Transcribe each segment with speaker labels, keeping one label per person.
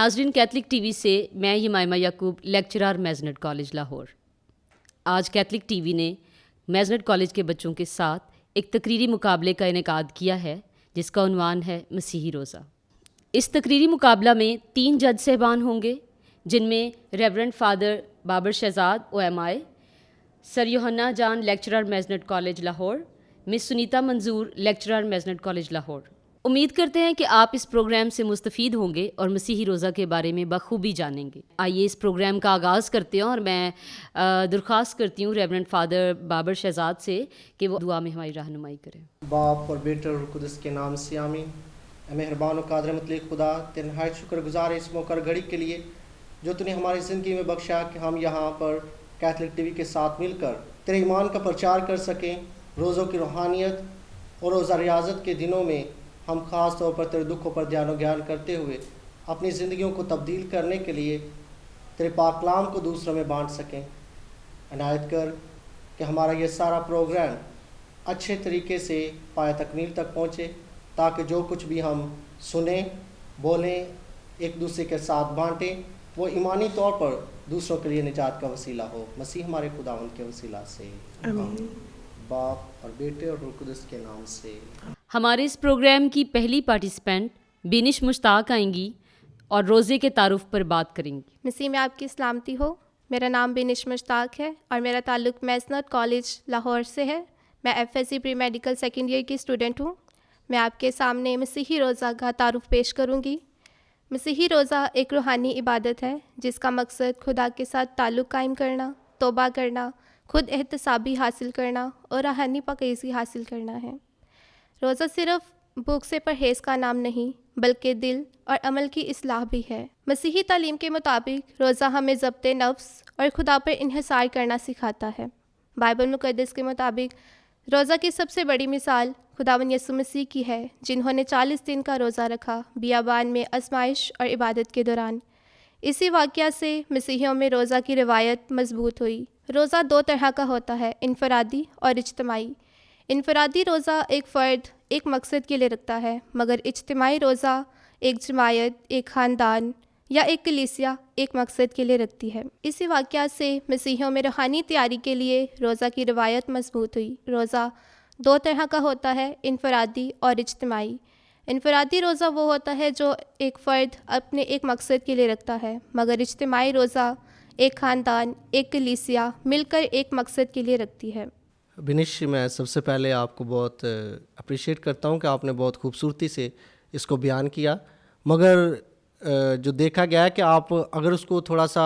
Speaker 1: ناظرین، Catholic T V سے میں یمائمہ یعقوب، لیکچرار میزنٹ کالج لاہور۔ آج کیتھلک ٹی وی نے میزنٹ کالج کے بچوں کے ساتھ ایک تقریری مقابلے کا انعقاد کیا ہے جس کا عنوان ہے مسیحی روزہ۔ اس تقریری مقابلہ میں 3 جج صاحبان ہوں گے، جن میں reverend father Babar Shahzad OMI، سر یوحنا جان لیکچرار میزنٹ کالج لاہور، مس سنیتا منظور لیکچرار میزنٹ کالج لاہور۔ امید کرتے ہیں کہ آپ اس پروگرام سے مستفید ہوں گے اور مسیحی روزہ کے بارے میں بخوبی جانیں گے۔ آئیے اس پروگرام کا آغاز کرتے ہیں، اور میں درخواست کرتی ہوں ریورنڈ فادر بابر شہزاد سے کہ وہ دعا میں ہماری رہنمائی کریں۔
Speaker 2: باپ اور بیٹے اور روح القدس کے نام سے آمین۔ اے مہربان و قادر مطلق خدا، تیرے نہایت شکر گزار اس موقع اور گھڑی کے لیے جو تو نے ہماری زندگی میں بخشا کہ ہم یہاں پر کیتھلک ٹی وی کے ساتھ مل کر تیرے ایمان کا پرچار کر سکیں۔ روزوں کی روحانیت اور روزہ ریاضت کے دنوں میں ہم خاص طور پر تیرے دکھوں پر دھیان و گیان کرتے ہوئے اپنی زندگیوں کو تبدیل کرنے کے لیے تیرے پاک کلام کو دوسروں میں بانٹ سکیں۔ عنایت کر کہ ہمارا یہ سارا پروگرام اچھے طریقے سے پایہ تکمیل تک پہنچے، تاکہ جو کچھ بھی ہم سنیں، بولیں، ایک دوسرے کے ساتھ بانٹیں، وہ ایمانی طور پر دوسروں کے لیے نجات کا وسیلہ ہو۔ مسیح ہمارے خداوند کے وسیلہ سے آمین۔ باپ اور بیٹے اور روح القدس کے نام سے۔
Speaker 1: ہمارے اس پروگرام کی پہلی پارٹیسپینٹ بینش مشتاق آئیں گی اور روزے کے تعارف پر بات کریں گی۔
Speaker 3: مسیح میں آپ کی سلامتی ہو۔ میرا نام بینش مشتاق ہے اور میرا تعلق میزنٹ کالج لاہور سے ہے۔ میں FSC pre medical second year کی اسٹوڈنٹ ہوں۔ میں آپ کے سامنے مسیحی روزہ کا تعارف پیش کروں گی۔ مسیحی روزہ ایک روحانی عبادت ہے جس کا مقصد خدا کے ساتھ تعلق قائم کرنا، توبہ کرنا، خود احتسابی حاصل کرنا اور روحانی پاکیزگی حاصل کرنا ہے۔ روزہ صرف بھوک سے پرہیز کا نام نہیں بلکہ دل اور عمل کی اصلاح بھی ہے۔ مسیحی تعلیم کے مطابق روزہ ہمیں ضبط نفس اور خدا پر انحصار کرنا سکھاتا ہے۔ بائبل مقدس کے مطابق روزہ کی سب سے بڑی مثال خداوند یسوع مسیح کی ہے، جنہوں نے 40 دن کا روزہ رکھا بیابان میں آزمائش اور عبادت کے دوران۔ اسی واقعہ سے مسیحیوں میں روزہ کی روایت مضبوط ہوئی۔ روزہ 2 طرح کا ہوتا ہے، انفرادی اور اجتماعی۔ انفرادی روزہ ایک فرد ایک مقصد کے لیے رکھتا ہے، مگر اجتماعی روزہ ایک جماعت، ایک خاندان یا ایک کلیسیا ایک مقصد کے لیے رکھتی ہے۔ اسی واقعہ سے مسیحیوں میں روحانی تیاری کے لیے روزہ کی روایت مضبوط ہوئی۔ روزہ 2 طرح کا ہوتا ہے، انفرادی اور اجتماعی۔ انفرادی روزہ وہ ہوتا ہے جو ایک فرد اپنے ایک مقصد کے لیے رکھتا ہے، مگر اجتماعی روزہ ایک خاندان، ایک کلیسیا مل کر ایک مقصد کے لیے رکھتی ہے۔
Speaker 2: بنش، میں سب سے پہلے آپ کو بہت اپریشیٹ کرتا ہوں کہ آپ نے بہت خوبصورتی سے اس کو بیان کیا، مگر جو دیکھا گیا ہے کہ آپ اگر اس کو تھوڑا سا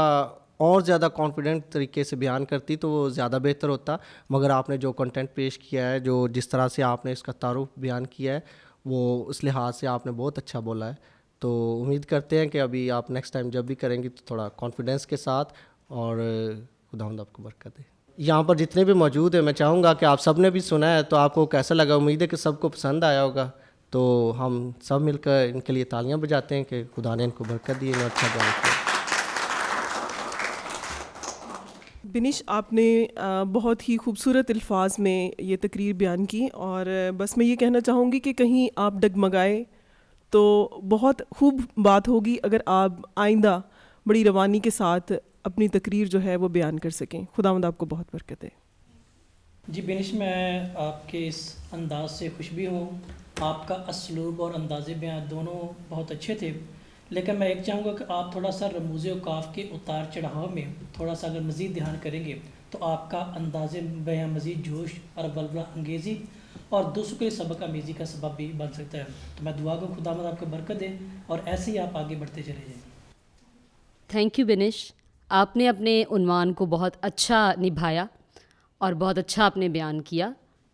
Speaker 2: اور زیادہ کانفیڈنٹ طریقے سے بیان کرتی تو وہ زیادہ بہتر ہوتا، مگر آپ نے جو کنٹینٹ پیش کیا ہے، جو جس طرح سے آپ نے اس کا تعارف بیان کیا ہے، وہ اس لحاظ سے آپ نے بہت اچھا بولا ہے۔ تو امید کرتے ہیں کہ ابھی آپ نیکسٹ ٹائم جب بھی کریں گی تو تھوڑا کانفیڈنس کے ساتھ، اور خداوند آپ کو برکت دے۔ یہاں پر جتنے بھی موجود ہیں، میں چاہوں گا کہ آپ سب نے بھی سنا ہے تو آپ کو کیسا لگا؟ امید ہے کہ سب کو پسند آیا ہوگا۔ تو ہم سب مل کر ان کے لیے تالیاں بجاتے ہیں کہ خدا نے ان کو برکت دی، انہیں اچھا بیان کیا۔
Speaker 4: بنش، آپ نے بہت ہی خوبصورت الفاظ میں یہ تقریر بیان کی، اور بس میں یہ کہنا چاہوں گی کہ کہیں آپ ڈگمگائے تو بہت خوب بات ہوگی اگر آپ آئندہ بڑی روانی کے ساتھ اپنی تقریر جو ہے وہ بیان کر سکیں۔ خداوند آپ کو بہت برکت دے۔
Speaker 5: جی بینش، میں آپ کے اس انداز سے خوش بھی ہوں۔ آپ کا اسلوب اور انداز بیان دونوں بہت اچھے تھے، لیکن میں ایک چاہوں گا کہ آپ تھوڑا سا رموز اوقاف کے اتار چڑھاؤ میں تھوڑا سا اگر مزید دھیان کریں گے تو آپ کا انداز بیان مزید جوش اور بلبلہ انگیزی اور دوسروں کے لیے سبق آمیزی کا سبب بھی بن سکتا ہے۔ تو میں دعا کو خداوند آپ کو برکت دے اور ایسے ہی آپ آگے بڑھتے چلے جائیں۔
Speaker 1: تھینک یو بنش، آپ نے اپنے عنوان کو بہت اچھا نبھایا اور بہت اچھا آپ نے بیان کیا،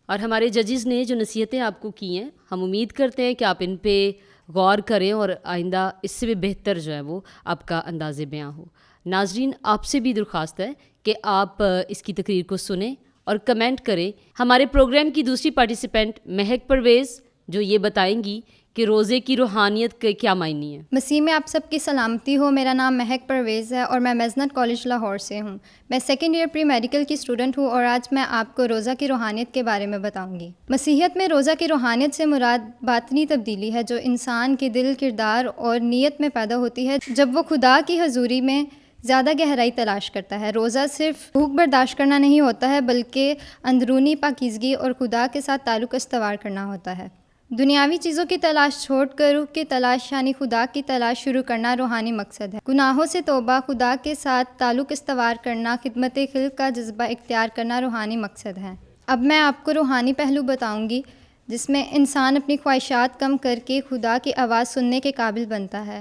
Speaker 1: اور ہمارے ججز نے جو نصیحتیں آپ کو کی ہیں، ہم امید کرتے ہیں کہ آپ ان پہ غور کریں اور آئندہ اس سے بھی بہتر جو ہے وہ آپ کا انداز بیان ہو۔ ناظرین، آپ سے بھی درخواست ہے کہ آپ اس کی تقریر کو سنیں اور کمنٹ کریں۔ ہمارے پروگرام کی دوسری پارٹیسپینٹ مہک پرویز جو یہ بتائیں گی کہ روزے کی روحانیت کے کیا معنی ہے۔
Speaker 6: مسیح میں آپ سب کی سلامتی ہو۔ میرا نام مہک پرویز ہے اور میں میزنٹ کالج لاہور سے ہوں۔ میں سیکنڈ ایئر پری میڈیکل کی اسٹوڈنٹ ہوں اور آج میں آپ کو روزہ کی روحانیت کے بارے میں بتاؤں گی۔ مسیحیت میں روزہ کی روحانیت سے مراد باطنی تبدیلی ہے جو انسان کے دل، کردار اور نیت میں پیدا ہوتی ہے جب وہ خدا کی حضوری میں زیادہ گہرائی تلاش کرتا ہے۔ روزہ صرف بھوک برداشت کرنا نہیں ہوتا ہے بلکہ اندرونی پاکیزگی اور خدا کے ساتھ تعلق استوار کرنا ہوتا ہے۔ دنیاوی چیزوں کی تلاش چھوڑ کر روح کی تلاش یعنی خدا کی تلاش شروع کرنا روحانی مقصد ہے۔ گناہوں سے توبہ، خدا کے ساتھ تعلق استوار کرنا، خدمت خلق کا جذبہ اختیار کرنا روحانی مقصد ہے۔ اب میں آپ کو روحانی پہلو بتاؤں گی جس میں انسان اپنی خواہشات کم کر کے خدا کی آواز سننے کے قابل بنتا ہے،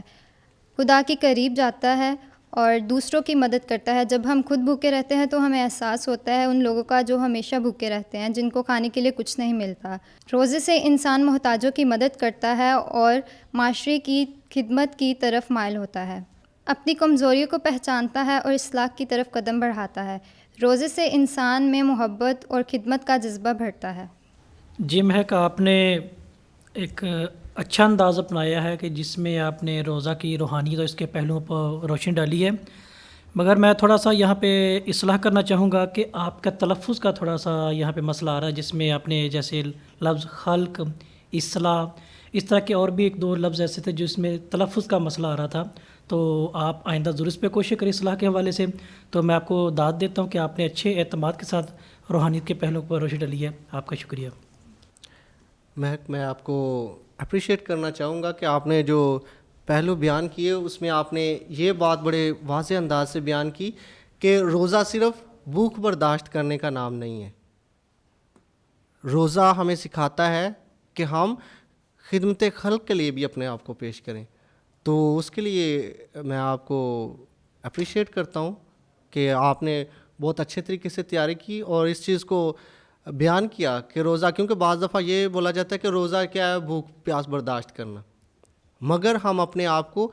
Speaker 6: خدا کے قریب جاتا ہے اور دوسروں کی مدد کرتا ہے۔ جب ہم خود بھوکے رہتے ہیں تو ہمیں احساس ہوتا ہے ان لوگوں کا جو ہمیشہ بھوکے رہتے ہیں، جن کو کھانے کے لیے کچھ نہیں ملتا۔ روزے سے انسان محتاجوں کی مدد کرتا ہے اور معاشرے کی خدمت کی طرف مائل ہوتا ہے، اپنی کمزوریوں کو پہچانتا ہے اور اصلاح کی طرف قدم بڑھاتا ہے۔ روزے سے انسان میں محبت اور خدمت کا جذبہ بڑھتا ہے۔
Speaker 5: جی مہک، آپ نے ایک اچھا انداز اپنایا ہے کہ جس میں آپ نے روزہ کی روحانیت اور اس کے پہلوؤں پر روشنی ڈالی ہے، مگر میں تھوڑا سا یہاں پہ اصلاح کرنا چاہوں گا کہ آپ کا تلفظ کا تھوڑا سا یہاں پہ مسئلہ آ رہا ہے، جس میں آپ نے جیسے لفظ خلق، اصلاح، اس طرح کے اور بھی ایک دو لفظ ایسے تھے جس میں تلفظ کا مسئلہ آ رہا تھا، تو آپ آئندہ ضرور اس پہ کوشش کریں اصلاح کے حوالے سے۔ تو میں آپ کو داد دیتا ہوں کہ آپ نے اچھے اعتماد کے ساتھ روحانیت کے پہلوؤں پر روشنی ڈالی ہے، آپ کا شکریہ۔
Speaker 2: مہک، میں آپ کو اپریشیٹ کرنا چاہوں گا کہ آپ نے جو پہلو بیان کیے اس میں آپ نے یہ بات بڑے واضح انداز سے بیان کی کہ روزہ صرف بھوک برداشت کرنے کا نام نہیں ہے۔ روزہ ہمیں سکھاتا ہے کہ ہم خدمت خلق کے لیے بھی اپنے آپ کو پیش کریں، تو اس کے لیے میں آپ کو اپریشیٹ کرتا ہوں کہ آپ نے بہت اچھے طریقے سے تیاری کی اور اس چیز کو بیان کیا کہ روزہ، کیونکہ بعض دفعہ یہ بولا جاتا ہے کہ روزہ کیا ہے، بھوک پیاس برداشت کرنا، مگر ہم اپنے آپ کو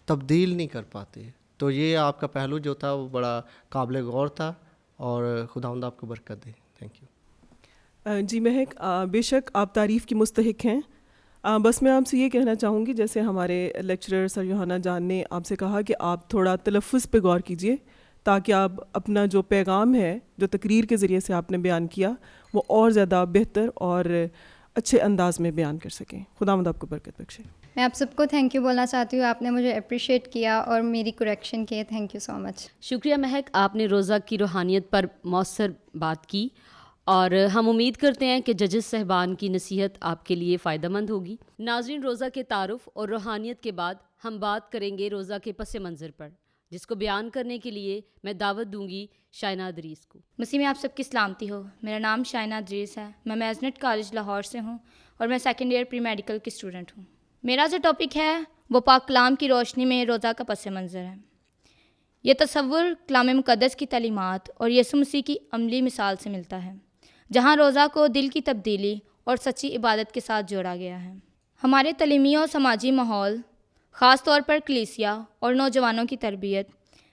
Speaker 2: تبدیل نہیں کر پاتے۔ تو یہ آپ کا پہلو جو تھا وہ بڑا قابل غور تھا اور خداوند آپ کو برکت دے۔ Thank you.
Speaker 4: جی مہک، بے شک آپ تعریف کی مستحق ہیں۔ بس میں آپ سے یہ کہنا چاہوں گی، جیسے ہمارے لیکچرر سر یوحنا جان نے آپ سے کہا کہ آپ تھوڑا تلفظ پہ غور کیجئے تاکہ آپ اپنا جو پیغام ہے جو تقریر کے ذریعے سے آپ نے بیان کیا وہ اور زیادہ بہتر اور اچھے انداز میں بیان کر سکیں۔ خداوند آپ کو برکت بخشے۔
Speaker 6: میں آپ سب کو تھینک یو بولنا چاہتی ہوں، آپ نے مجھے اپریشیٹ کیا اور میری کریکشن کی، تھینک یو سو مچ۔
Speaker 1: شکریہ مہک، آپ نے روزہ کی روحانیت پر مؤثر بات کی اور ہم امید کرتے ہیں کہ ججز صاحبان کی نصیحت آپ کے لیے فائدہ مند ہوگی۔ ناظرین، روزہ کے تعارف اور روحانیت کے بعد ہم بات کریں گے روزہ کے پس منظر پر، جس کو بیان کرنے کے لیے میں دعوت دوں گی شائنہ ادریس کو۔
Speaker 7: مسیح میں آپ سب کی سلامتی ہو۔ میرا نام شائنہ ادریس ہے، میں میزنٹ کالج لاہور سے ہوں اور میں سیکنڈ ایئر پری میڈیکل کی اسٹوڈنٹ ہوں۔ میرا جو ٹاپک ہے وہ پاک کلام کی روشنی میں روزہ کا پس منظر ہے۔ یہ تصور کلام مقدس کی تعلیمات اور یسوع مسیح کی عملی مثال سے ملتا ہے، جہاں روزہ کو دل کی تبدیلی اور سچی عبادت کے ساتھ جوڑا گیا ہے۔ ہمارے تعلیمی اور سماجی ماحول، خاص طور پر کلیسیا اور نوجوانوں کی تربیت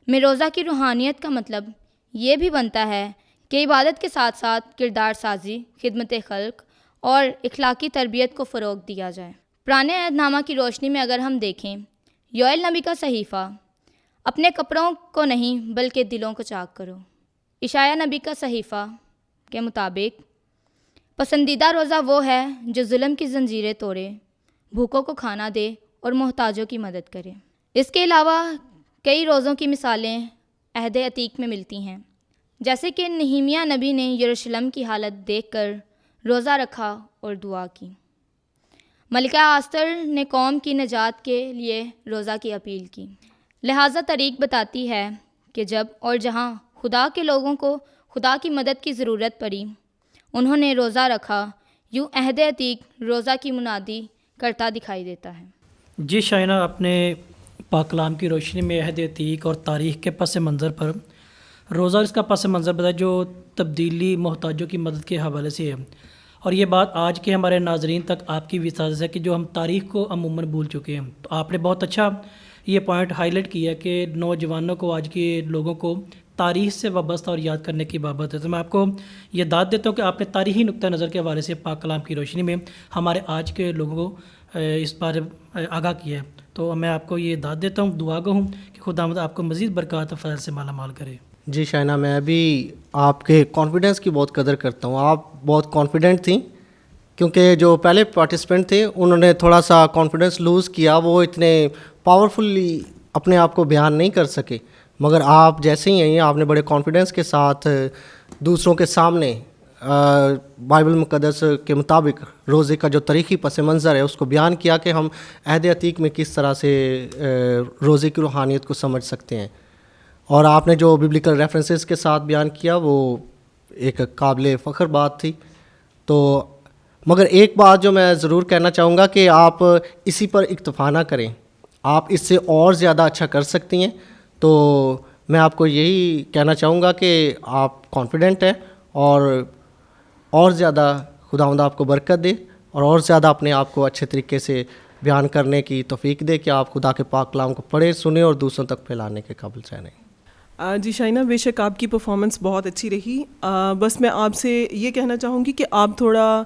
Speaker 7: میں روزہ کی روحانیت کا مطلب یہ بھی بنتا ہے کہ عبادت کے ساتھ ساتھ کردار سازی، خدمت خلق اور اخلاقی تربیت کو فروغ دیا جائے۔ پرانے عہد نامہ کی روشنی میں اگر ہم دیکھیں، یوئیل نبی کا صحیفہ اپنے کپڑوں کو نہیں بلکہ دلوں کو چاک کرو، اشعیاء نبی کا صحیفہ کے مطابق پسندیدہ روزہ وہ ہے جو ظلم کی زنجیریں توڑے، بھوکوں کو کھانا دے اور محتاجوں کی مدد کرے۔ اس کے علاوہ کئی روزوں کی مثالیں عہد عتیق میں ملتی ہیں، جیسے کہ نہیمیہ نبی نے یروشلم کی حالت دیکھ کر روزہ رکھا اور دعا کی۔ ملکہ آستر نے قوم کی نجات کے لیے روزہ کی اپیل کی۔ لہٰذا طریق بتاتی ہے کہ جب اور جہاں خدا کے لوگوں کو خدا کی مدد کی ضرورت پڑی، انہوں نے روزہ رکھا۔ یوں عہد عتیق روزہ کی منادی کرتا دکھائی دیتا ہے۔
Speaker 5: جی شائنہ، اپنے پاک کلام کی روشنی میں عہد عتیق اور تاریخ کے پس منظر پر روزہ اس کا پس منظر بتایا جو تبدیلی محتاجوں کی مدد کے حوالے سے ہے، اور یہ بات آج کے ہمارے ناظرین تک آپ کی بھی سازش ہے کہ جو ہم تاریخ کو عموماً بھول چکے ہیں۔ تو آپ نے بہت اچھا یہ پوائنٹ ہائی لائٹ کیا کہ نوجوانوں کو، آج کے لوگوں کو تاریخ سے وابستہ اور یاد کرنے کی بابت ہے۔ تو میں آپ کو یہ داد دیتا ہوں کہ آپ نے تاریخی نقطہ نظر کے حوالے سے پاک کلام کی روشنی میں ہمارے آج کے لوگوں کو اس بارے آگاہ کیا ہے. تو میں آپ کو یہ دعوت دیتا ہوں، دعا گو ہوں کہ خداوند آپ کو مزید برکات و فضل سے مالا مال کرے.
Speaker 2: جی شائنہ، میں بھی آپ کے کانفیڈنس کی بہت قدر کرتا ہوں. آپ بہت کانفیڈنٹ تھیں، کیونکہ جو پہلے پارٹیسپینٹ تھے انہوں نے تھوڑا سا کانفیڈنس لوز کیا، وہ اتنے پاورفلی اپنے آپ کو بیان نہیں کر سکے. مگر آپ جیسے ہی ہیں، آپ نے بڑے کانفیڈنس کے ساتھ دوسروں کے سامنے بائبل مقدس کے مطابق روزے کا جو تاریخی پس منظر ہے اس کو بیان کیا کہ ہم عہد عتیق میں کس طرح سے روزے کی روحانیت کو سمجھ سکتے ہیں. اور آپ نے جو ببلیکل ریفرنسز کے ساتھ بیان کیا وہ ایک قابل فخر بات تھی. تو مگر ایک بات جو میں ضرور کہنا چاہوں گا کہ آپ اسی پر اکتفا نہ کریں، آپ اس سے اور زیادہ اچھا کر سکتی ہیں. تو میں آپ کو یہی کہنا چاہوں گا کہ آپ کانفیڈنٹ ہیں، اور زیادہ خداوند آپ کو برکت دے، اور زیادہ اپنے آپ کو اچھے طریقے سے بیان کرنے کی توفیق دے کہ آپ خدا کے پاک کلام کو پڑھیں، سنیں اور دوسروں تک پھیلانے کے قابل رہیں.
Speaker 4: جی شائنہ، بے شک آپ کی پرفارمنس بہت اچھی رہی. بس میں آپ سے یہ کہنا چاہوں گی کہ آپ تھوڑا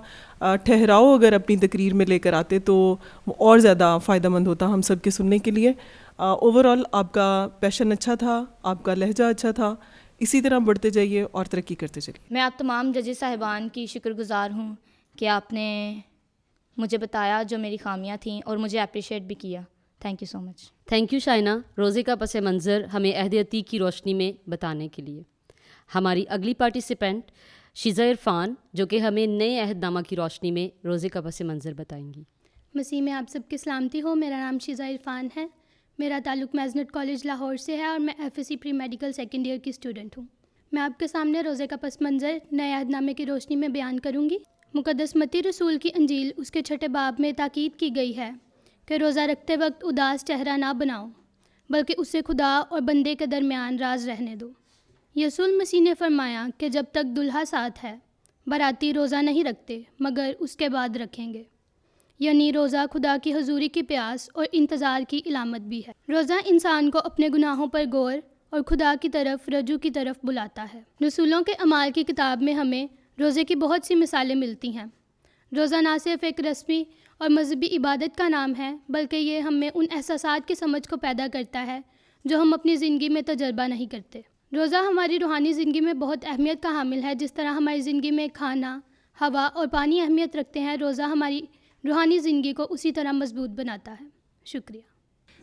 Speaker 4: ٹھہراؤ اگر اپنی تقریر میں لے کر آتے تو وہ اور زیادہ فائدہ مند ہوتا ہم سب کے سننے کے لیے. اوور آل آپ کا پیشن اچھا تھا، آپ کا لہجہ اچھا تھا. اسی طرح بڑھتے جائیے اور ترقی کرتے چلیے.
Speaker 7: میں آپ تمام ججز صاحبان کی شکر گزار ہوں کہ آپ نے مجھے بتایا جو میری خامیاں تھیں اور مجھے اپریشیٹ بھی کیا. Thank you so much.
Speaker 1: Thank you Shaina, روزے کا پس منظر ہمیں عہد عتیق کی روشنی میں بتانے کے لیے. ہماری اگلی پارٹیسپینٹ شیزہ عرفان، جو کہ ہمیں نئے عہد نامہ کی روشنی میں روزے کا پس منظر بتائیں گی.
Speaker 8: مسیح میں آپ سب کی سلامتی ہو. میرا نام شیزہ عرفان ہے. میرا تعلق میزنٹ کالج لاہور سے ہے اور میں FSC pre medical second year کی اسٹوڈنٹ ہوں. میں آپ کے سامنے روزے کا پس منظر نئے عہد نامے کی روشنی میں بیان کروں گی. مقدس متی رسول کی انجیل اس کے 6 باب میں تاکید کی گئی ہے کہ روزہ رکھتے وقت اداس چہرہ نہ بناؤ، بلکہ اسے خدا اور بندے کے درمیان راز رہنے دو. یسوع مسیح نے فرمایا کہ جب تک دلہا ساتھ ہے باراتی روزہ نہیں رکھتے مگر اس کے بعد رکھیں گے. یعنی روزہ خدا کی حضوری کی پیاس اور انتظار کی علامت بھی ہے. روزہ انسان کو اپنے گناہوں پر غور اور خدا کی طرف رجوع کی طرف بلاتا ہے. رسولوں کے اعمال کی کتاب میں ہمیں روزے کی بہت سی مثالیں ملتی ہیں. روزہ نہ صرف ایک رسمی اور مذہبی عبادت کا نام ہے، بلکہ یہ ہمیں ان احساسات کی سمجھ کو پیدا کرتا ہے جو ہم اپنی زندگی میں تجربہ نہیں کرتے. روزہ ہماری روحانی زندگی میں بہت اہمیت کا حامل ہے. جس طرح ہماری زندگی میں کھانا، ہوا اور پانی اہمیت رکھتے ہیں، روزہ ہماری روحانی زندگی کو اسی طرح مضبوط بناتا ہے. شکریہ.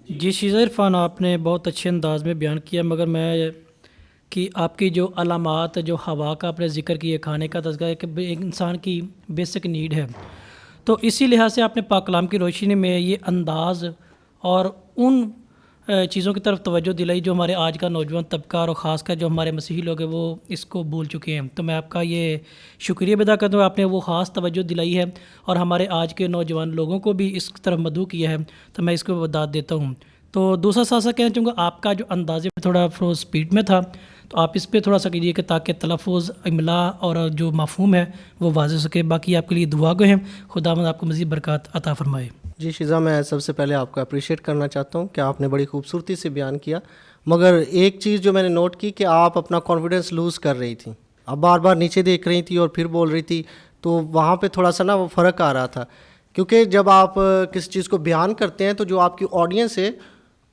Speaker 5: جی شیزہ عرفان، آپ نے بہت اچھے انداز میں بیان کیا، مگر میں کہ آپ کی جو علامات، جو ہوا کا آپ نے ذکر کیا، کھانے کا تذکرہ ہے کہ ایک انسان کی بیسک نیڈ ہے، تو اسی لحاظ سے آپ نے پاک کلام کی روشنی میں یہ انداز اور ان چیزوں کی طرف توجہ دلائی جو ہمارے آج کا نوجوان طبقہ اور خاص کر جو ہمارے مسیحی لوگ ہیں وہ اس کو بھول چکے ہیں. تو میں آپ کا یہ شکریہ ادا کرتا ہوں، آپ نے وہ خاص توجہ دلائی ہے اور ہمارے آج کے نوجوان لوگوں کو بھی اس طرف مدعو کیا ہے، تو میں اس کو بدات دیتا ہوں. تو دوسرا ساتھ کہنا چاہوں گا، آپ کا جو اندازے میں تھوڑا فروز سپیڈ میں تھا، تو آپ اس پہ تھوڑا سا کیجیے کہ تاکہ تلفظ، املا اور جو مفہوم ہے وہ واضح سکے. باقی آپ کے لیے دعا گو ہیں، خداوند آپ کو مزید برکات عطا فرمائے.
Speaker 2: جی شیزہ، میں سب سے پہلے آپ کو اپریشیٹ کرنا چاہتا ہوں کہ آپ نے بڑی خوبصورتی سے بیان کیا، مگر ایک چیز جو میں نے نوٹ کی کہ آپ اپنا کانفیڈنس لوز کر رہی تھیں. اب بار بار نیچے دیکھ رہی تھی اور پھر بول رہی تھی، تو وہاں پہ تھوڑا سا نا وہ فرق آ رہا تھا. کیونکہ جب آپ کسی چیز کو بیان کرتے ہیں تو جو آپ کی آڈینس ہے،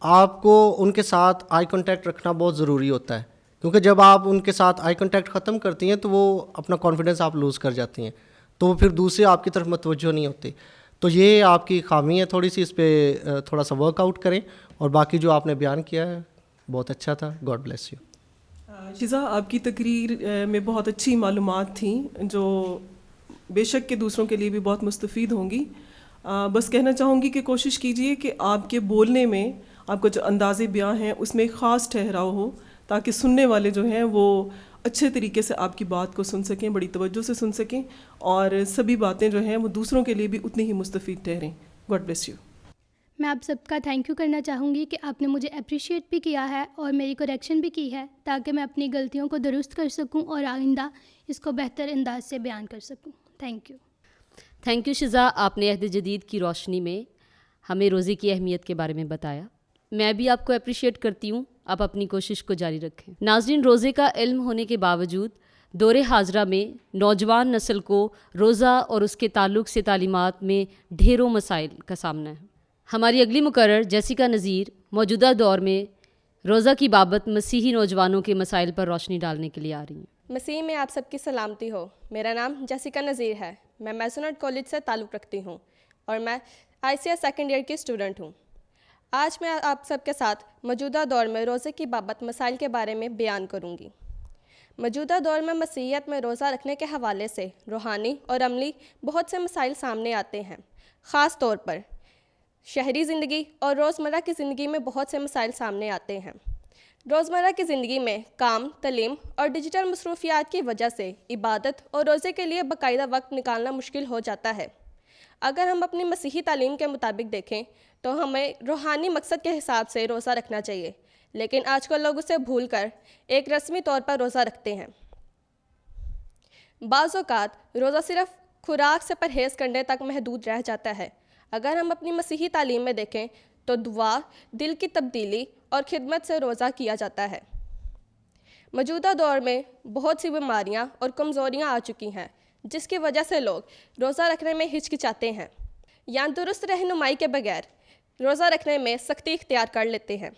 Speaker 2: آپ کو ان کے ساتھ آئی کانٹیکٹ رکھنا بہت ضروری ہوتا ہے. کیونکہ جب آپ ان کے ساتھ آئی کانٹیکٹ ختم کرتی ہیں تو وہ اپنا کانفیڈنس آپ لوز کر جاتی ہیں، تو پھر دوسرے آپ کی طرف متوجہ نہیں ہوتے. تو یہ آپ کی خامی ہے تھوڑی سی، اس پہ تھوڑا سا ورک آؤٹ کریں. اور باقی جو آپ نے بیان کیا ہے بہت اچھا تھا. God bless you.
Speaker 4: شیزہ، آپ کی تقریر میں بہت اچھی معلومات تھیں جو بے شک کہ دوسروں کے لیے بھی بہت مستفید ہوں گی. بس کہنا چاہوں گی کہ کوشش کیجئے کہ آپ کے بولنے میں آپ کا جو انداز بیاں ہیں اس میں ایک خاص ٹھہراؤ ہو، تاکہ سننے والے جو ہیں وہ اچھے طریقے سے آپ کی بات کو سن سکیں، بڑی توجہ سے سن سکیں، اور سبھی باتیں جو ہیں وہ دوسروں کے لیے بھی اتنی ہی مستفید ٹھہریں. God bless you.
Speaker 8: میں آپ سب کا تھینک یو کرنا چاہوں گی کہ آپ نے مجھے اپریشیٹ بھی کیا ہے اور میری کریکشن بھی کی ہے، تاکہ میں اپنی غلطیوں کو درست کر سکوں اور آئندہ اس کو بہتر انداز سے بیان کر سکوں. Thank you.
Speaker 1: Thank you Shiza, آپ نے عہد جدید کی روشنی میں ہمیں روزے کی اہمیت کے بارے میں بتایا. میں بھی آپ کو اپریشیٹ کرتی ہوں، آپ اپنی کوشش کو جاری رکھیں. ناظرین، روزے کا علم ہونے کے باوجود دور حاضرہ میں نوجوان نسل کو روزہ اور اس کے تعلق سے تعلیمات میں ڈھیروں مسائل کا سامنا ہے۔ ہماری اگلی مقرر جیسیکا نذیر موجودہ دور میں روزہ کی بابت مسیحی نوجوانوں کے مسائل پر روشنی ڈالنے کے لیے آ رہی ہیں۔
Speaker 9: مسیح میں آپ سب کی سلامتی ہو۔ میرا نام جیسیکا نذیر ہے۔ میں میسنٹ کالج سے تعلق رکھتی ہوں اور میں ICS سیکنڈ ایئر کی اسٹوڈنٹ ہوں۔ آج میں آپ سب کے ساتھ موجودہ دور میں روزے کی بابت مسائل کے بارے میں بیان کروں گی۔ موجودہ دور میں مسیحیت میں روزہ رکھنے کے حوالے سے روحانی اور عملی بہت سے مسائل سامنے آتے ہیں۔ خاص طور پر شہری زندگی اور روزمرہ کی زندگی میں بہت سے مسائل سامنے آتے ہیں۔ روزمرہ کی زندگی میں کام، تعلیم اور ڈیجیٹل مصروفیات کی وجہ سے عبادت اور روزے کے لیے باقاعدہ وقت نکالنا مشکل ہو جاتا ہے۔ اگر ہم اپنی مسیحی تعلیم کے مطابق دیکھیں تو ہمیں روحانی مقصد کے حساب سے روزہ رکھنا چاہیے، لیکن آج کل لوگ اسے بھول کر ایک رسمی طور پر روزہ رکھتے ہیں۔ بعض اوقات روزہ صرف خوراک سے پرہیز کرنے تک محدود رہ جاتا ہے۔ اگر ہم اپنی مسیحی تعلیم میں دیکھیں تو دعا، دل کی تبدیلی اور خدمت سے روزہ کیا جاتا ہے۔ موجودہ دور میں بہت سی بیماریاں اور کمزوریاں آ چکی ہیں جس کی وجہ سے لوگ روزہ رکھنے میں ہچکچاتے ہیں یا درست رہنمائی کے بغیر روزہ رکھنے میں سختی اختیار کر لیتے ہیں۔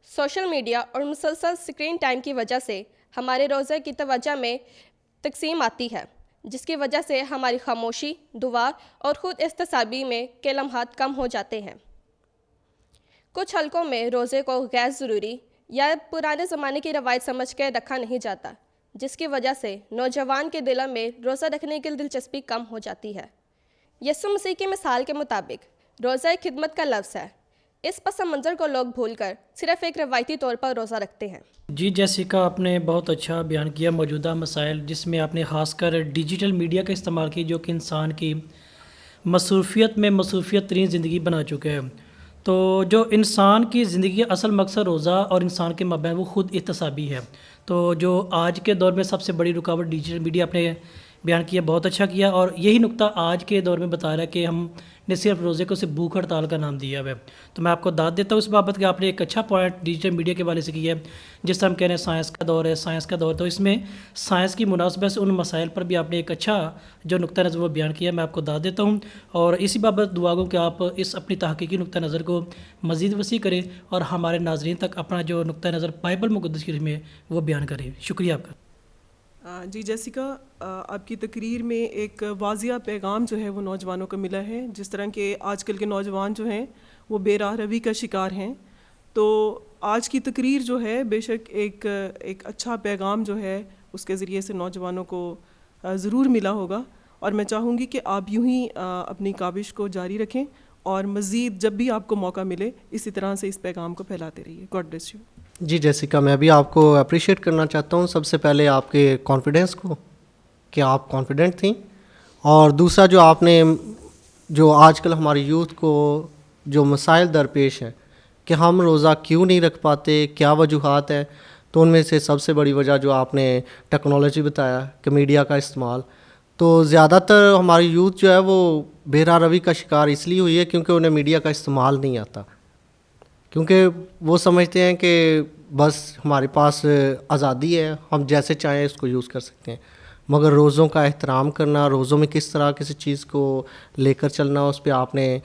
Speaker 9: سوشل میڈیا اور مسلسل اسکرین ٹائم کی وجہ سے ہمارے روزے کی توجہ میں تقسیم آتی ہے، جس کی وجہ سے ہماری خاموشی، دعا اور خود احتسابی میں کے لمحات کم ہو جاتے ہیں۔ کچھ حلقوں میں روزے کو غیر ضروری یا پرانے زمانے کی روایت سمجھ کے رکھا نہیں جاتا، جس کی وجہ سے نوجوان کے دلوں میں روزہ رکھنے کی دلچسپی کم ہو جاتی ہے۔ یسوع مسیح کی مثال کے مطابق روزہ ایک خدمت کا لفظ ہے۔ اس پس منظر کو لوگ بھول کر صرف ایک روایتی طور پر روزہ رکھتے ہیں۔
Speaker 5: جی جیسیکا، آپ نے بہت اچھا بیان کیا موجودہ مسائل، جس میں آپ نے خاص کر ڈیجیٹل میڈیا کا استعمال کی، جو کہ انسان کی مصروفیت میں مصروفیت ترین زندگی بنا چکا ہے۔ تو جو انسان کی زندگی کا اصل مقصد روزہ اور انسان کے مابین وہ خود احتسابی ہے۔ تو جو آج کے دور میں سب سے بڑی رکاوٹ ڈیجیٹل میڈیا آپ نے بیان کیا، بہت اچھا کیا، اور یہی نقطہ آج کے دور میں بتا رہا ہے کہ ہم نے صرف روزے کو صرف بھوک ہڑتال کا نام دیا ہوا ہے۔ تو میں آپ کو داد دیتا ہوں اس بابت کہ آپ نے ایک اچھا پوائنٹ ڈیجیٹل میڈیا کے حوالے سے کیا ہے، جس طرح ہم کہہ رہے ہیں سائنس کا دور ہے، سائنس کا دور، تو اس میں سائنس کی مناسبت سے ان مسائل پر بھی آپ نے ایک اچھا جو نقطہ نظر وہ بیان کیا، میں آپ کو داد دیتا ہوں، اور اسی بابت دعا گو کہ آپ اس اپنی تحقیقی نقطہ نظر کو مزید وسیع کریں اور ہمارے ناظرین تک اپنا جو نقطہ نظر بائبل مقدس شریف میں وہ بیان کریں۔ شکریہ آپ کا۔
Speaker 4: جی جیسیکا، آپ کی تقریر میں ایک واضح پیغام جو ہے وہ نوجوانوں کو ملا ہے، جس طرح کہ آج کل کے نوجوان جو ہیں وہ بے راہ روی کا شکار ہیں۔ تو آج کی تقریر جو ہے بے شک ایک اچھا پیغام جو ہے اس کے ذریعے سے نوجوانوں کو ضرور ملا ہوگا، اور میں چاہوں گی کہ آپ یوں ہی اپنی کاوش کو جاری رکھیں اور مزید جب بھی آپ کو موقع ملے اسی طرح سے اس پیغام کو پھیلاتے رہیے۔ God bless you.
Speaker 2: جی جیسیکا، میں بھی آپ کو اپریشیٹ کرنا چاہتا ہوں، سب سے پہلے آپ کے کانفیڈنس کو کہ آپ کانفیڈنٹ تھیں، اور دوسرا جو آپ نے جو آج کل ہماری یوتھ کو جو مسائل درپیش ہیں کہ ہم روزہ کیوں نہیں رکھ پاتے، کیا وجوہات ہیں، تو ان میں سے سب سے بڑی وجہ جو آپ نے ٹیکنالوجی بتایا کہ میڈیا کا استعمال، تو زیادہ تر ہماری یوتھ جو ہے وہ بے راہ روی کا شکار اس لیے ہوئی ہے کیونکہ انہیں میڈیا کا استعمال نہیں آتا، کیونکہ وہ سمجھتے ہیں کہ بس ہمارے پاس آزادی ہے، ہم جیسے چاہیں اس کو یوز کر سکتے ہیں، مگر روزوں کا احترام کرنا، روزوں میں کس طرح کسی چیز کو لے کر چلنا، اس پہ آپ نے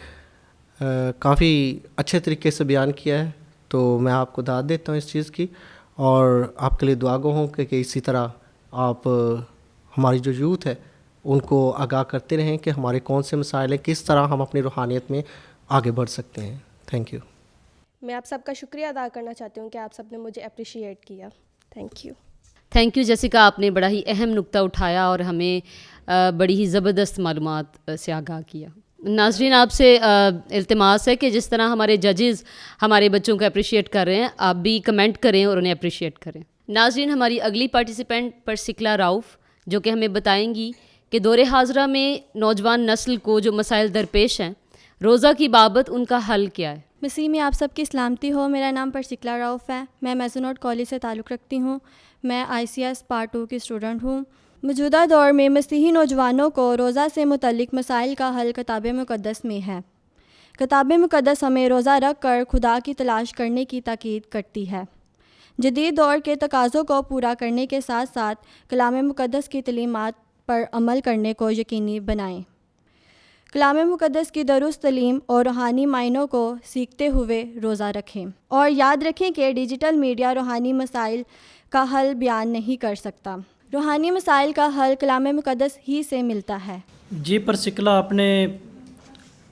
Speaker 2: کافی اچھے طریقے سے بیان کیا ہے، تو میں آپ کو داد دیتا ہوں اس چیز کی، اور آپ کے لیے دعا گو ہوں کہ اسی طرح آپ ہماری جو یوتھ ہے ان کو آگاہ کرتے رہیں کہ ہمارے کون سے مسائل ہیں، کس طرح ہم اپنی روحانیت میں آگے بڑھ سکتے ہیں۔ Thank you.
Speaker 9: میں آپ سب کا شکریہ ادا کرنا چاہتی ہوں کہ آپ سب نے مجھے اپریشیٹ کیا۔
Speaker 1: تھینک یو جیسیکا، آپ نے بڑا ہی اہم نقطہ اٹھایا اور ہمیں بڑی ہی زبردست معلومات سے آگاہ کیا۔ ناظرین، آپ سے التماس ہے کہ جس طرح ہمارے ججز ہمارے بچوں کو اپریشیٹ کر رہے ہیں، آپ بھی کمنٹ کریں اور انہیں اپریشیٹ کریں۔ ناظرین، ہماری اگلی پارٹیسپینٹ پرسکلا راؤف جو کہ ہمیں بتائیں گی کہ دور حاضرہ میں نوجوان نسل کو جو مسائل درپیش ہیں، روزہ کی بابت ان کا حل کیا ہے۔
Speaker 10: مسیح میں آپ سب کی سلامتی ہو۔ میرا نام پرسکلا راؤف ہے، میں میسنٹ کالج سے تعلق رکھتی ہوں، میں ICS پارٹ 2 کی اسٹوڈنٹ ہوں۔ موجودہ دور میں مسیحی نوجوانوں کو روزہ سے متعلق مسائل کا حل کتاب مقدس میں ہے۔ کتاب مقدس ہمیں روزہ رکھ کر خدا کی تلاش کرنے کی تاکید کرتی ہے۔ جدید دور کے تقاضوں کو پورا کرنے کے ساتھ ساتھ کلام مقدس کی تعلیمات پر عمل کرنے کو یقینی بنائیں۔ کلام مقدس کی درست تعلیم اور روحانی معنوں کو سیکھتے ہوئے روزہ رکھیں، اور یاد رکھیں کہ ڈیجیٹل میڈیا روحانی مسائل کا حل بیان نہیں کر سکتا۔ روحانی مسائل کا حل کلام مقدس ہی سے ملتا ہے۔
Speaker 5: جی پرسکلا، آپ نے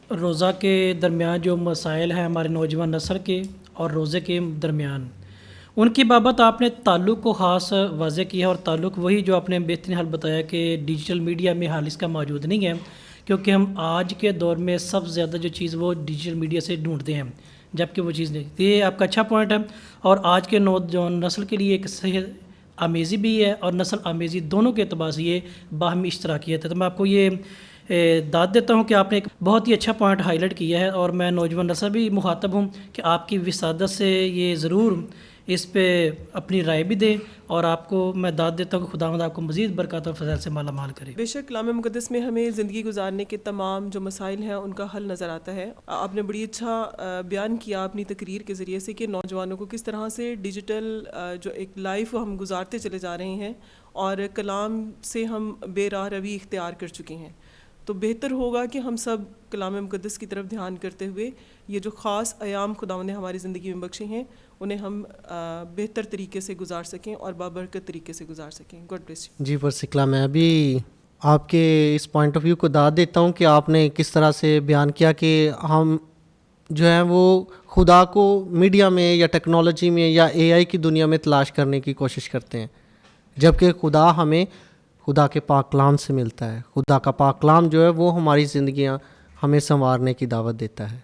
Speaker 5: روزہ کے درمیان جو مسائل ہیں ہمارے نوجوان نسل کے اور روزے کے درمیان، ان کی بابت آپ نے تعلق کو خاص واضح کیا ہے، اور تعلق وہی جو آپ نے بہترین حل بتایا کہ ڈیجیٹل میڈیا میں حال اس کا موجود نہیں ہے، کیونکہ ہم آج کے دور میں سب سے زیادہ جو چیز وہ ڈیجیٹل میڈیا سے ڈھونڈتے ہیں، جبکہ وہ چیز نہیں۔ یہ آپ کا اچھا پوائنٹ ہے، اور آج کے نوجوان نسل کے لیے ایک صحت آمیزی بھی ہے اور نسل آمیزی دونوں کے اعتبار سے یہ باہمی اشتراکیت ہے۔ تو میں آپ کو یہ داد دیتا ہوں کہ آپ نے ایک بہت ہی اچھا پوائنٹ ہائی لائٹ کیا ہے، اور میں نوجوان نسل بھی مخاطب ہوں کہ آپ کی وسادت سے یہ ضرور اس پہ اپنی رائے بھی دیں، اور آپ کو میں داد دیتا ہوں کہ خداوند آپ کو مزید برکات اور فضائل سے مالا مال کرے۔
Speaker 4: بے شک کلام مقدس میں ہمیں زندگی گزارنے کے تمام جو مسائل ہیں ان کا حل نظر آتا ہے۔ آپ نے بڑی اچھا بیان کیا اپنی تقریر کے ذریعے سے کہ نوجوانوں کو کس طرح سے ڈیجیٹل جو ایک لائف ہم گزارتے چلے جا رہے ہیں اور کلام سے ہم بے راہ روی اختیار کر چکے ہیں، تو بہتر ہوگا کہ ہم سب کلام مقدس کی طرف دھیان کرتے ہوئے یہ جو خاص ایام خداوند نے ہماری زندگی میں بخشے ہیں انہیں ہم بہتر طریقے سے گزار سکیں اور بابرکت طریقے سے گزار سکیں۔ God bless you.
Speaker 2: جی پرسکلا، میں بھی آپ کے اس پوائنٹ آف ویو کو داد دیتا ہوں کہ آپ نے کس طرح سے بیان کیا کہ ہم جو ہیں وہ خدا کو میڈیا میں یا ٹیکنالوجی میں یا اے آئی کی دنیا میں تلاش کرنے کی کوشش کرتے ہیں، جبکہ خدا ہمیں خدا کے پاک کلام سے ملتا ہے۔ خدا کا پاک کلام جو ہے وہ ہماری زندگیاں ہمیں سنوارنے کی دعوت دیتا ہے۔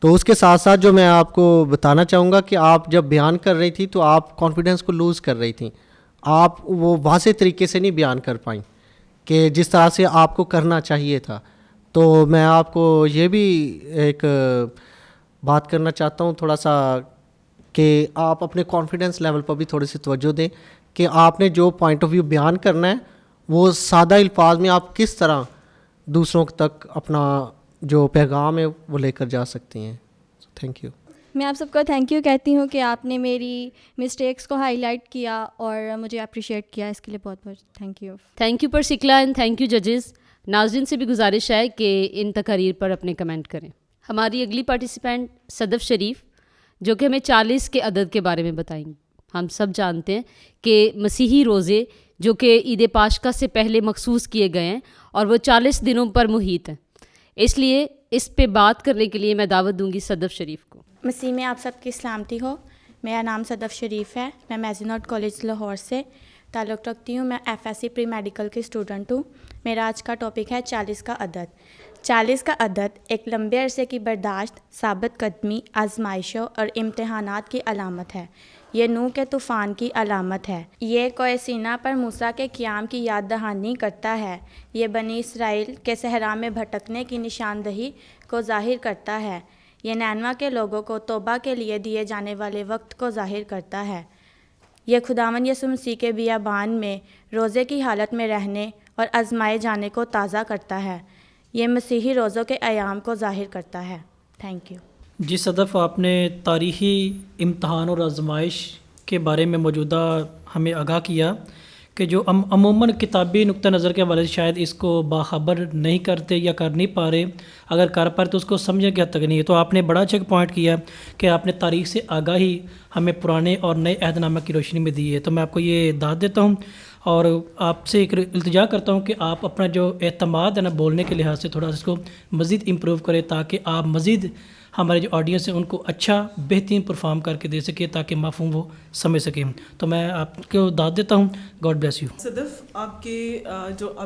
Speaker 2: تو اس کے ساتھ ساتھ جو میں آپ کو بتانا چاہوں گا کہ آپ جب بیان کر رہی تھی تو آپ کانفیڈنس کو لوز کر رہی تھیں، آپ وہ واضح طریقے سے نہیں بیان کر پائیں کہ جس طرح سے آپ کو کرنا چاہیے تھا۔ تو میں آپ کو یہ بھی ایک بات کرنا چاہتا ہوں تھوڑا سا کہ آپ اپنے کانفیڈنس لیول پر بھی تھوڑی سی توجہ دیں کہ آپ نے جو پوائنٹ آف ویو بیان کرنا ہے وہ سادہ الفاظ میں آپ کس طرح دوسروں تک اپنا جو پیغام ہے وہ لے کر جا سکتی ہیں۔ Thank you.
Speaker 10: میں آپ سب کو تھینک یو کہتی ہوں کہ آپ نے میری مسٹیکس کو ہائی لائٹ کیا اور مجھے اپریشیٹ کیا، اس کے لیے بہت بہت thank you.
Speaker 1: Thank you Priscilla and thank you ججز۔ ناظرین سے بھی گزارش ہے کہ ان تقاریر پر اپنے کمنٹ کریں۔ ہماری اگلی پارٹیسپینٹ صدف شریف جو کہ ہمیں 40 کے عدد کے بارے میں بتائیں گے۔ ہم سب جانتے ہیں کہ مسیحی روزے جو کہ عید پاشکا سے پہلے مخصوص کیے گئے ہیں اور وہ 40 دنوں پر محیط ہیں، اس لیے اس پہ بات کرنے کے لیے میں دعوت دوں گی صدف شریف کو۔
Speaker 11: مسیح میں آپ سب کی سلامتی ہو۔ میرا نام صدف شریف ہے، میں میزنٹ کالج لاہور سے تعلق رکھتی ہوں۔ میں F S C pre medical کی اسٹوڈنٹ ہوں۔ میرا آج کا ٹاپک ہے 40 کا عدد۔ 40 کا عدد ایک لمبے عرصے کی برداشت، ثابت قدمی، آزمائشوں اور امتحانات کی علامت ہے۔ یہ نوح کے طوفان کی علامت ہے۔ یہ کوہ سینا پر موسیٰ کے قیام کی یاد دہانی کرتا ہے۔ یہ بنی اسرائیل کے صحرا میں بھٹکنے کی نشاندہی کو ظاہر کرتا ہے۔ یہ نینوا کے لوگوں کو توبہ کے لیے دیے جانے والے وقت کو ظاہر کرتا ہے۔ یہ خداوند یسوع مسیح کے بیابان میں روزے کی حالت میں رہنے اور آزمائے جانے کو تازہ کرتا ہے۔ یہ مسیحی روزوں کے ایام کو ظاہر کرتا ہے۔ Thank you.
Speaker 5: جی صدف، آپ نے تاریخی امتحان اور آزمائش کے بارے میں موجودہ ہمیں آگاہ کیا کہ جو عموماً کتابی نقطہ نظر کے حوالے سے شاید اس کو باخبر نہیں کرتے یا کر نہیں پا رہے، اگر کر پا رہے تو اس کو سمجھنے کی حد تک نہیں ہے۔ تو آپ نے بڑا اچھا پوائنٹ کیا کہ آپ نے تاریخ سے آگاہی ہمیں پرانے اور نئے عہد نامہ کی روشنی میں دی ہے۔ تو میں آپ کو یہ داد دیتا ہوں اور آپ سے ایک التجا کرتا ہوں کہ آپ اپنا جو اعتماد ہے نا بولنے کے لحاظ سے تھوڑا اس کو مزید امپروو کریں، تاکہ آپ مزید ہمارے جو آڈینس ہے ان کو اچھا بہترین پرفارم کر کے دے سکے، تاکہ مفہوم وہ سمجھ سکیں۔ تو میں آپ کو داد دیتا ہوں۔ God bless you.
Speaker 4: صدف، آپ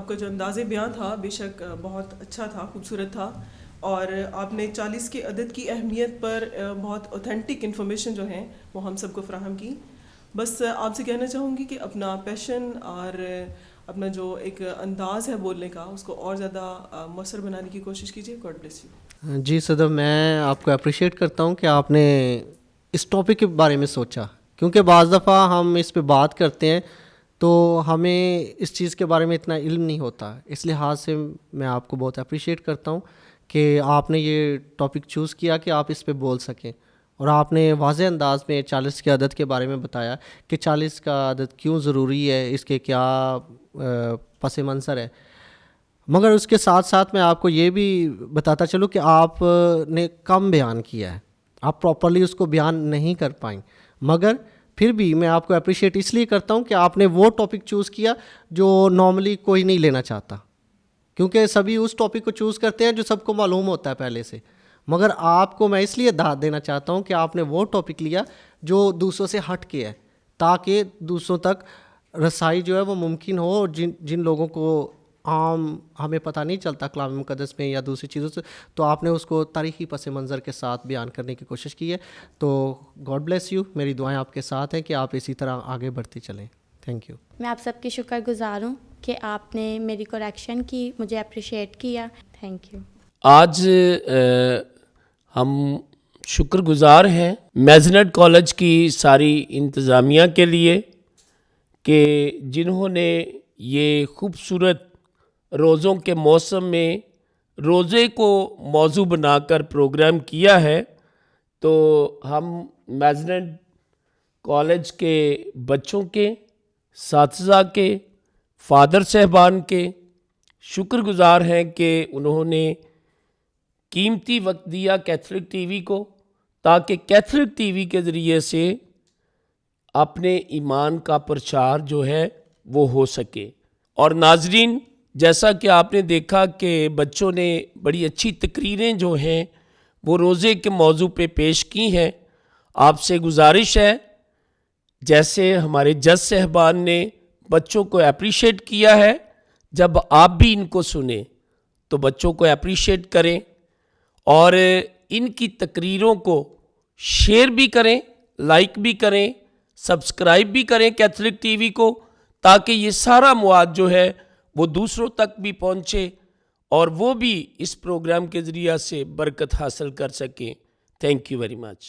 Speaker 4: کا جو انداز بیان تھا بے شک بہت اچھا تھا، خوبصورت تھا، اور آپ نے 40 کے عدد کی اہمیت پر بہت اوتھینٹک انفارمیشن جو ہیں وہ ہم سب کو فراہم کی۔ بس آپ سے کہنا چاہوں گی کہ اپنا پیشن اور اپنا جو ایک انداز ہے بولنے کا اس کو اور زیادہ مؤثر بنانے کی کوشش کیجیے۔ God bless you.
Speaker 2: جی صدف، میں آپ کو اپریشیٹ کرتا ہوں کہ آپ نے اس ٹاپک کے بارے میں سوچا، کیونکہ بعض دفعہ ہم اس پہ بات کرتے ہیں تو ہمیں اس چیز کے بارے میں اتنا علم نہیں ہوتا۔ اس لحاظ سے میں آپ کو بہت اپریشیٹ کرتا ہوں کہ آپ نے یہ ٹاپک چوز کیا کہ آپ اس پہ بول سکیں، اور آپ نے واضح انداز میں 40 کے عدد کے بارے میں بتایا کہ 40 کا عدد کیوں ضروری ہے، اس کے کیا پس منظر ہے. مگر اس کے ساتھ ساتھ میں آپ کو یہ بھی بتاتا چلوں کہ آپ نے کم بیان کیا ہے، آپ پراپرلی اس کو بیان نہیں کر پائیں. مگر پھر بھی میں آپ کو اپریشیٹ اس لیے کرتا ہوں کہ آپ نے وہ ٹاپک چوز کیا جو نارملی کوئی نہیں لینا چاہتا، کیونکہ سبھی اس ٹاپک کو چوز کرتے ہیں جو سب کو معلوم ہوتا ہے پہلے سے. مگر آپ کو میں اس لیے داد دینا چاہتا ہوں کہ آپ نے وہ ٹاپک لیا جو دوسروں سے ہٹ کے ہے، تاکہ دوسروں تک رسائی جو ہے وہ ممکن ہو. اور جن لوگوں کو عام ہمیں پتہ نہیں چلتا کلام مقدس میں یا دوسری چیزوں سے، تو آپ نے اس کو تاریخی پس منظر کے ساتھ بیان کرنے کی کوشش کی ہے. تو گاڈ بلیس یو. میری دعائیں آپ کے ساتھ ہیں کہ آپ اسی طرح آگے بڑھتے چلیں. Thank you.
Speaker 11: میں آپ سب کی شکر گزار ہوں کہ آپ نے میری کریکشن کی، مجھے اپریشیٹ کیا. Thank you.
Speaker 12: آج ہم شکر گزار ہیں میزنٹ کالج کی ساری انتظامیہ کے لیے کہ جنہوں نے یہ خوبصورت روزوں کے موسم میں روزے کو موضوع بنا کر پروگرام کیا ہے. تو ہم میزنٹ کالج کے بچوں کے، اساتذہ کے، فادر صاحبان کے شکر گزار ہیں کہ انہوں نے قیمتی وقت دیا کیتھولک ٹی وی کو، تاکہ کیتھولک ٹی وی کے ذریعے سے اپنے ایمان کا پرچار جو ہے وہ ہو سکے. اور ناظرین، جیسا کہ آپ نے دیکھا کہ بچوں نے بڑی اچھی تقریریں جو ہیں وہ روزے کے موضوع پہ پیش کی ہیں. آپ سے گزارش ہے، جیسے ہمارے جج صاحبان نے بچوں کو اپریشیٹ کیا ہے، جب آپ بھی ان کو سنیں تو بچوں کو اپریشیٹ کریں اور ان کی تقریروں کو شیئر بھی کریں، لائک بھی کریں، سبسکرائب بھی کریں کیتھولک ٹی وی کو، تاکہ یہ سارا مواد جو ہے وہ دوسروں تک بھی پہنچے اور وہ بھی اس پروگرام کے ذریعہ سے برکت حاصل کر سکیں. Thank you very much.